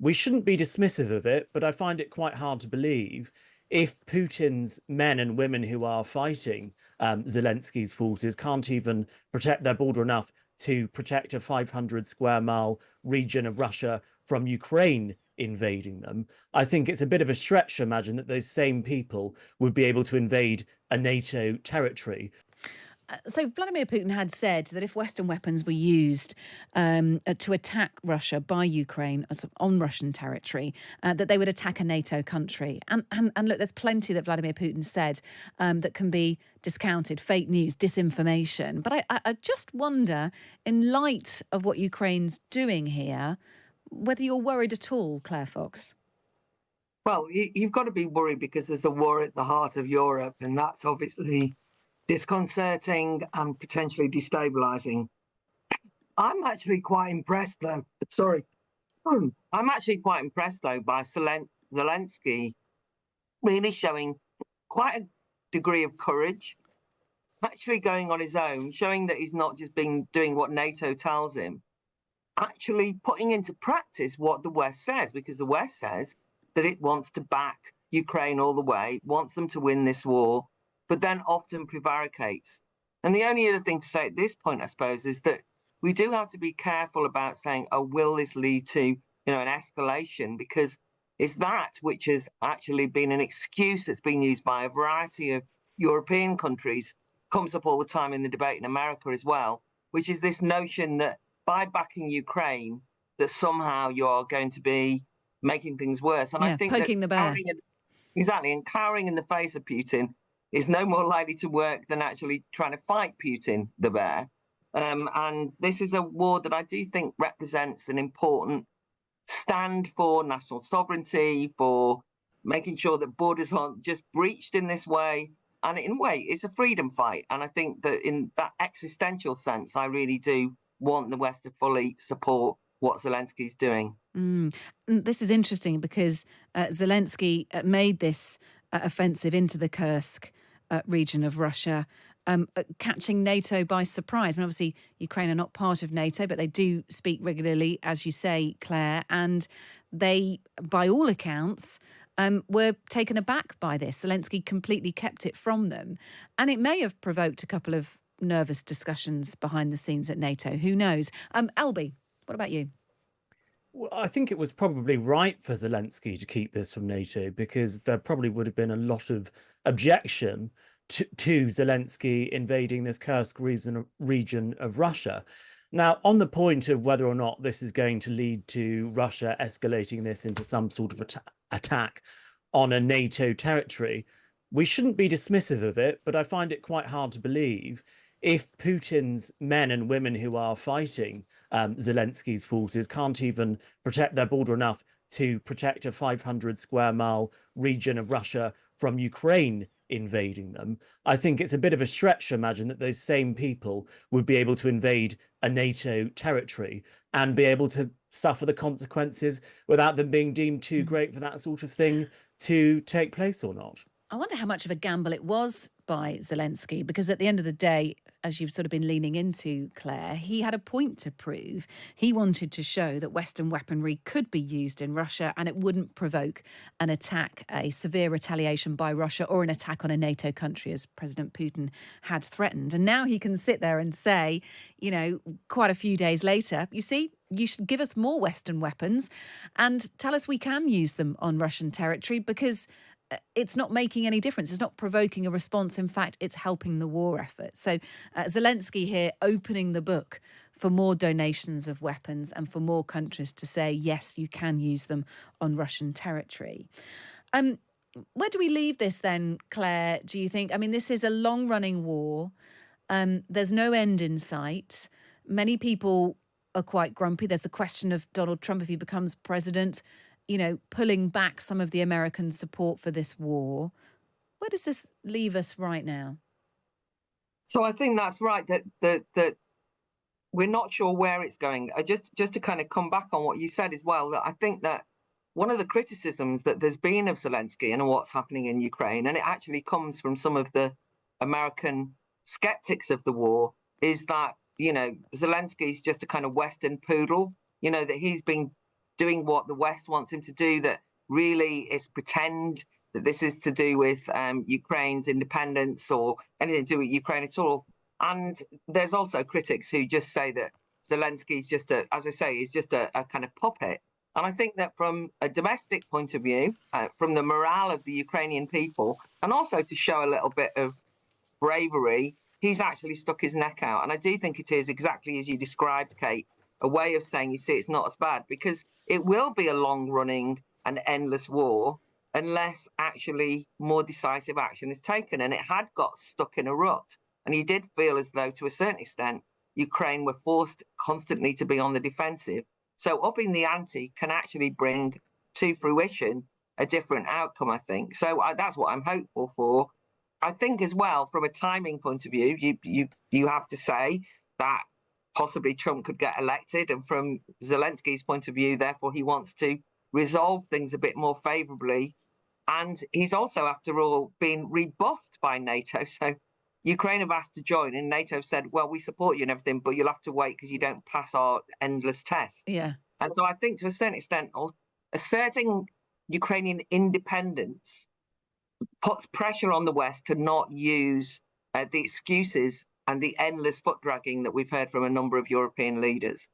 we shouldn't be dismissive of it, but I find it quite hard to believe if Putin's men and women who are fighting Zelensky's forces can't even protect their border enough to protect a 500 square mile region of Russia from Ukraine invading them. I think it's a bit of a stretch to imagine that those same people would be able to invade a NATO territory. So Vladimir Putin had said that if Western weapons were used to attack Russia by Ukraine on Russian territory, that they would attack a NATO country. And look, there's plenty that Vladimir Putin said that can be discounted, fake news, disinformation. But I just wonder, in light of what Ukraine's doing here, whether you're worried at all, Claire Fox. Well, you've got to be worried because there's a war at the heart of Europe, and that's obviously disconcerting and potentially destabilizing. I'm actually quite impressed, though. Sorry. I'm actually quite impressed, though, by Zelensky really showing quite a degree of courage, actually going on his own, showing that he's not just been doing what NATO tells him, actually putting into practice what the West says, because the West says that it wants to back Ukraine all the way, wants them to win this war, but then often prevaricates. And the only other thing to say at this point, I suppose, is that we do have to be careful about saying, oh, will this lead to, an escalation? Because it's that which has actually been an excuse that's been used by a variety of European countries, comes up all the time in the debate in America as well, which is this notion that by backing Ukraine, that somehow you are going to be making things worse. And I think poking the bear. Exactly, and cowering in the face of Putin is no more likely to work than actually trying to fight Putin, the bear. And this is a war that I do think represents an important stand for national sovereignty, for making sure that borders aren't just breached in this way. And in a way, it's a freedom fight. And I think that in that existential sense, I really do want the West to fully support what Zelensky's doing. This is interesting because Zelensky made this offensive into the Kursk region of Russia, catching NATO by surprise. I mean, obviously, Ukraine are not part of NATO, but they do speak regularly, as you say, Claire, and they, by all accounts, were taken aback by this. Zelensky completely kept it from them. And it may have provoked a couple of nervous discussions behind the scenes at NATO. Who knows? Albie, what about you? Well, I think it was probably right for Zelensky to keep this from NATO because there probably would have been a lot of objection to Zelensky invading this Kursk region of Russia. Now, on the point of whether or not this is going to lead to Russia escalating this into some sort of attack on a NATO territory, we shouldn't be dismissive of it, but I find it quite hard to believe if Putin's men and women who are fighting Zelensky's forces can't even protect their border enough to protect a 500 square mile region of Russia from Ukraine invading them. I think it's a bit of a stretch to imagine that those same people would be able to invade a NATO territory and be able to suffer the consequences without them being deemed too great for that sort of thing to take place or not. I wonder how much of a gamble it was by Zelensky, because at the end of the day, as you've sort of been leaning into, Claire, he had a point to prove. He wanted to show that Western weaponry could be used in Russia and it wouldn't provoke an attack, a severe retaliation by Russia or an attack on a NATO country, as President Putin had threatened. And now he can sit there and say, quite a few days later, you see, you should give us more Western weapons and tell us we can use them on Russian territory because it's not making any difference. It's not provoking a response. In fact, it's helping the war effort. So Zelensky here opening the book for more donations of weapons and for more countries to say, yes, you can use them on Russian territory. Where do we leave this then, Claire, do you think? I mean, this is a long-running war. There's no end in sight. Many people are quite grumpy. There's a question of Donald Trump, if he becomes president, pulling back some of the American support for this war. Where does this leave us right now? So I think that's right, that we're not sure where it's going. Just to kind of come back on what you said as well, that I think that one of the criticisms that there's been of Zelensky and what's happening in Ukraine, and it actually comes from some of the American skeptics of the war, is that, Zelensky's just a kind of Western poodle, that he's been doing what the West wants him to do, that really is pretend that this is to do with Ukraine's independence or anything to do with Ukraine at all. And there's also critics who just say that Zelensky's just as I say, he's just a kind of puppet. And I think that from a domestic point of view, from the morale of the Ukrainian people, and also to show a little bit of bravery, he's actually stuck his neck out. And I do think it is exactly as you described, Kate, a way of saying, you see, it's not as bad, because it will be a long-running and endless war unless actually more decisive action is taken. And it had got stuck in a rut. And you did feel as though, to a certain extent, Ukraine were forced constantly to be on the defensive. So upping the ante can actually bring to fruition a different outcome, I think. So that's what I'm hopeful for. I think as well, from a timing point of view, you have to say that possibly Trump could get elected. And from Zelensky's point of view, therefore, he wants to resolve things a bit more favorably. And he's also, after all, been rebuffed by NATO. So Ukraine have asked to join, and NATO said, well, we support you and everything, but you'll have to wait because you don't pass our endless tests. Yeah. And so I think, to a certain extent, asserting Ukrainian independence puts pressure on the West to not use the excuses and the endless foot dragging that we've heard from a number of European leaders.